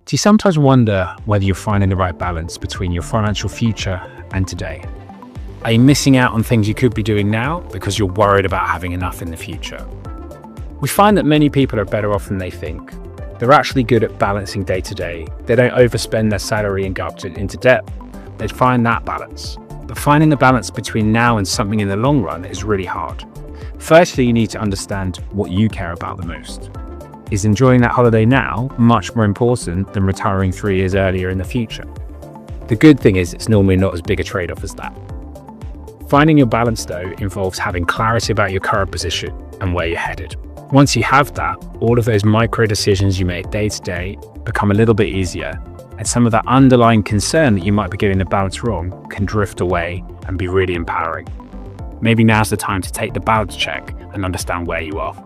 Do you sometimes wonder whether you're finding the right balance between your financial future and today? Are you missing out on things you could be doing now because you're worried about having enough in the future? We find that many people are better off than they think. They're actually good at balancing day to day. They don't overspend their salary and go up into debt. They find that balance. But finding the balance between now and something in the long run is really hard. Firstly, you need to understand what you care about the most. Is enjoying that holiday now much more important than retiring 3 years earlier in the future? The good thing is it's normally not as big a trade-off as that. Finding your balance, though, involves having clarity about your current position and where you're headed. Once you have that, all of those micro decisions you make day to day become a little bit easier, and some of that underlying concern that you might be getting the balance wrong can drift away and be really empowering. Maybe now's the time to take the balance check and understand where you are.